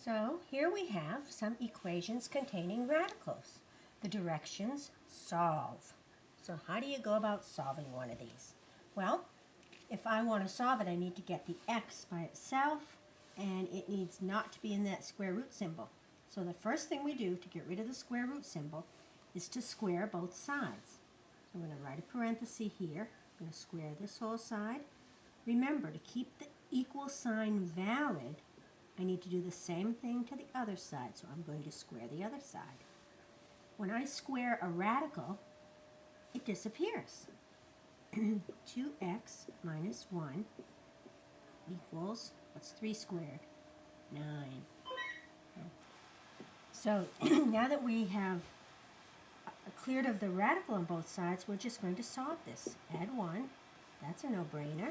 So here we have some equations containing radicals. The directions: solve. So how do you go about solving one of these? Well, if I want to solve it, I need to get the x by itself, and it needs not to be in that square root symbol. So the first thing we do to get rid of the square root symbol is to square both sides. So I'm going to write a parenthesis here. I'm going to square this whole side. Remember, to keep the equal sign valid, I need to do the same thing to the other side, so I'm going to square the other side. When I square a radical, it disappears. 2x minus 1 equals, what's 3 squared? 9. So now that we have cleared of the radical on both sides, we're just going to solve this. Add 1, that's a no-brainer.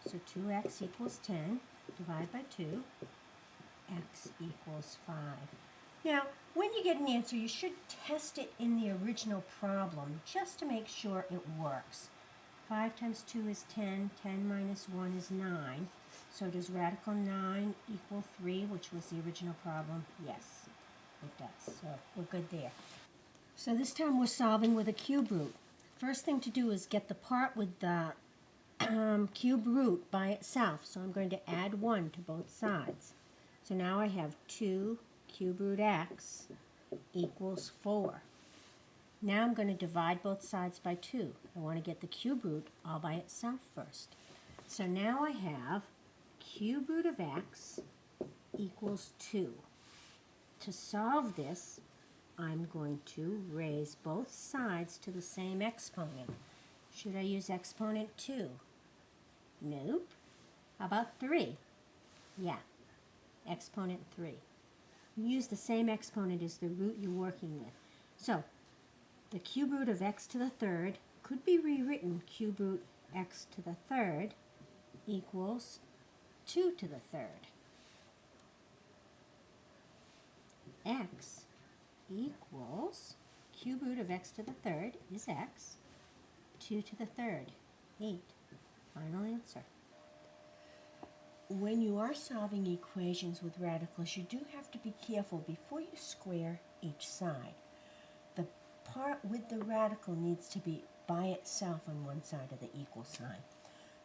So 2x equals 10, divide by 2, x equals 5. Now, when you get an answer, you should test it in the original problem just to make sure it works. 5 times 2 is 10, 10 minus 1 is 9. So does radical 9 equal 3, which was the original problem? Yes, it does. So we're good there. So this time we're solving with a cube root. First thing to do is get the part with the cube root by itself. So I'm going to add 1 to both sides. So now I have 2 cube root x equals 4. Now I'm going to divide both sides by 2. I want to get the cube root all by itself first. So now I have cube root of x equals 2. To solve this, I'm going to raise both sides to the same exponent. Should I use exponent 2? Nope. How about 3? Yeah, exponent 3. Use the same exponent as the root you're working with. So the cube root of x to the third could be rewritten cube root x to the third equals 2 to the third. X equals cube root of x to the third is x, 2 to the third, 8. Final answer. When you are solving equations with radicals, you do have to be careful before you square each side. The part with the radical needs to be by itself on one side of the equal sign.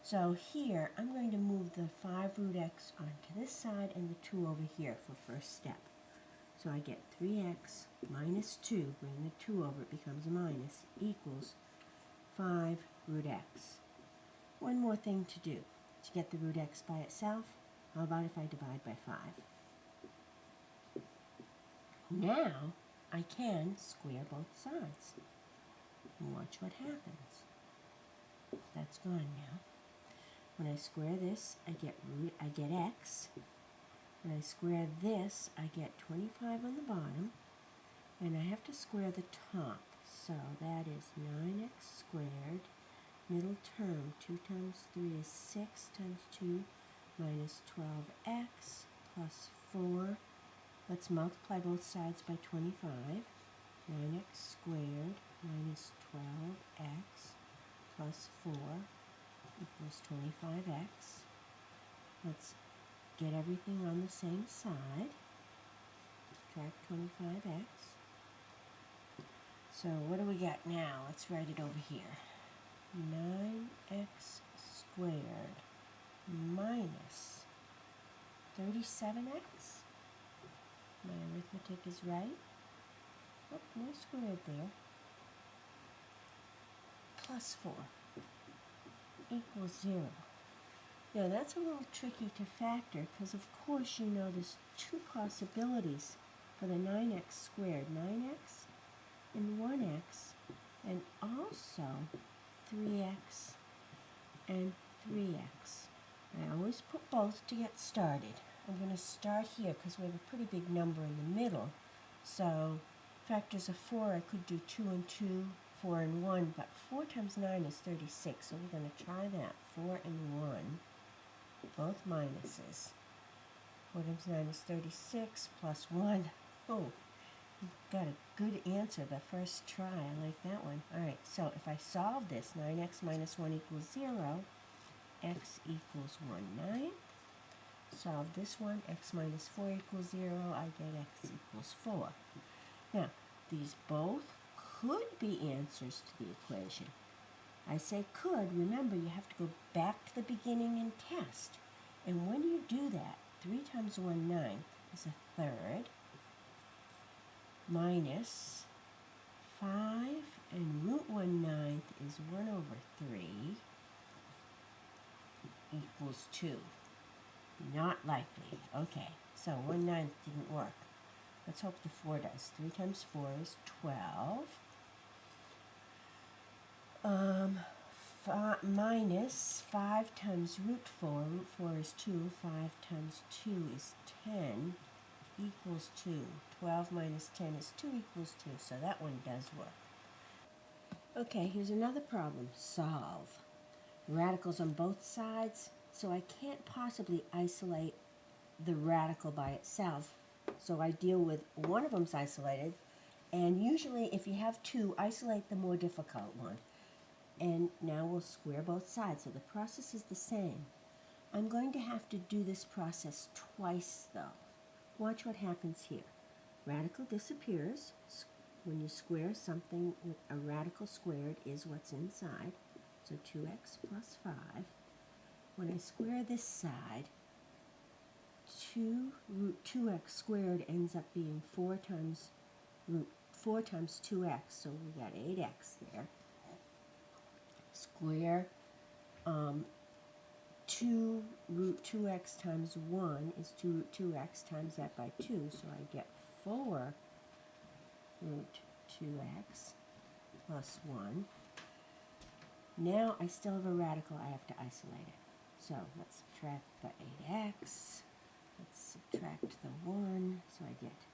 So here, I'm going to move the 5 root x onto this side and the 2 over here for first step. So I get 3x minus 2, bring the 2 over, it becomes a minus, equals 5 root x. One more thing to do. To get the root x by itself, how about if I divide by 5? Now, I can square both sides. And watch what happens. That's gone now. When I square this, I get x. When I square this, I get 25 on the bottom. And I have to square the top. So that is 9x squared. Middle term, 2 times 3 is 6 times 2 minus 12x plus 4. Let's multiply both sides by 25. 9x squared minus 12x plus 4 equals 25x. Let's get everything on the same side. Subtract 25x. So what do we got now? Let's write it over here. 9x squared minus 37x. My arithmetic is right. Oh, no squared there. Plus 4 equals 0. Now that's a little tricky to factor because of course you know there's 2 possibilities for the 9x squared. 9x and 1x, and also 3x and 3x. I always put both to get started. I'm going to start here because we have a pretty big number in the middle. So factors of 4, I could do 2 and 2, 4 and 1, but 4 times 9 is 36, so we're going to try that. 4 and 1, both minuses. 4 times 9 is 36, plus 1. Oh, got a good answer the first try. I like that one. All right, so if I solve this, 9x minus 1 equals 0, x equals 1/9. solve this one. X minus 4 equals 0. I get x equals 4. Now, these both could be answers to the equation. I say could. Remember, you have to go back to the beginning and test. And when you do that, 3 times 1/9 is a third, minus 5, and root 1/9 is 1 over 3 equals 2. Not likely. Okay, so 1/9 didn't work. Let's hope the 4 does. 3 times 4 is 12. Minus 5 times root 4. Root 4 is 2. 5 times 2 is 10 equals 2. 12 minus 10 is 2 equals 2, so that one does work. Okay, here's another problem. Solve. Radicals on both sides, so I can't possibly isolate the radical by itself. So I deal with one of them's isolated, and usually if you have two, isolate the more difficult one. And now we'll square both sides, so the process is the same. I'm going to have to do this process twice though. Watch what happens here. Radical disappears. When you square something, a radical squared is what's inside. So 2x plus 5. When I square this side, 2 root 2x squared ends up being 4 times 2x, so we got 8x there. Square 2 root 2x times 1 is 2 root 2x times that by 2, so I get 4 root 2x plus 1. Now I still have a radical, I have to isolate it. So let's subtract the 8x, let's subtract the 1, so I get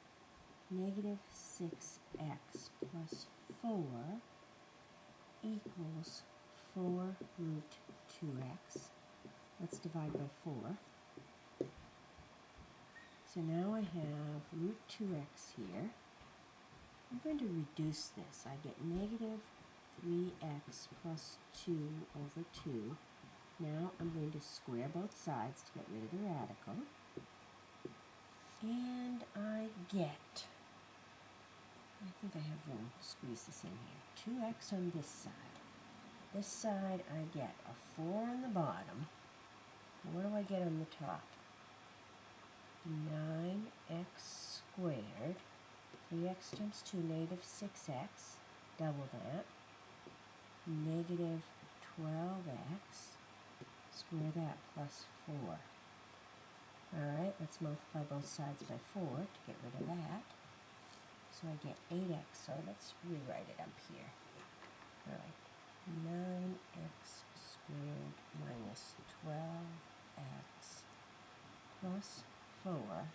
negative 6x plus 4 equals 4 root 2x. Let's divide by 4. So now I have root 2x here. I'm going to reduce this. I get negative 3x plus 2 over 2. Now I'm going to square both sides to get rid of the radical. And I get, I think I have room to squeeze this in here, 2x on this side. This side I get a 4 on the bottom. What do I get on the top? 9x squared. 3x times 2, negative 6x. Double that. Negative 12x. Square that plus 4. Alright, let's multiply both sides by 4 to get rid of that. So I get 8x, so let's rewrite it up here. Alright, 9x squared minus 12x plus 4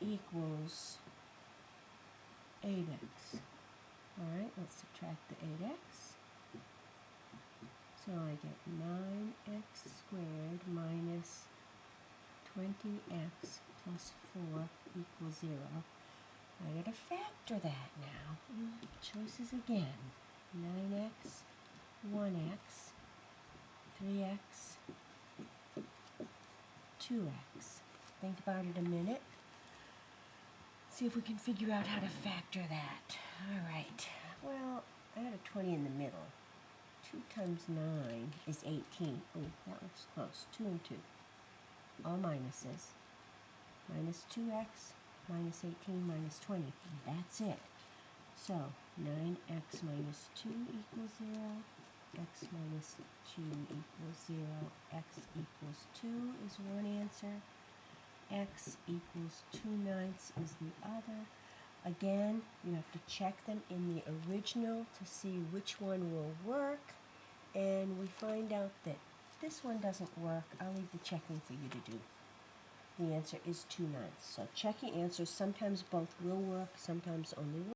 equals 8x. Alright, let's subtract the 8x. So I get 9x squared minus 20x plus 4 equals 0. I gotta factor that now. Choices again. 9x, 1x, 3x, 2x. Think about it a minute. See if we can figure out how to factor that. Alright, well, I had a 20 in the middle. 2 times 9 is 18. Oh, that was close. 2 and 2. All minuses. Minus 2x, minus 18, minus 20. That's it. So, 9x minus 2 equals 0. X minus 2 equals 0. X equals 2 is one answer. X equals 2/9 is the other. Again, you have to check them in the original to see which one will work. And we find out that this one doesn't work. I'll leave the checking for you to do. The answer is 2/9. So check your answers. Sometimes both will work, sometimes only one.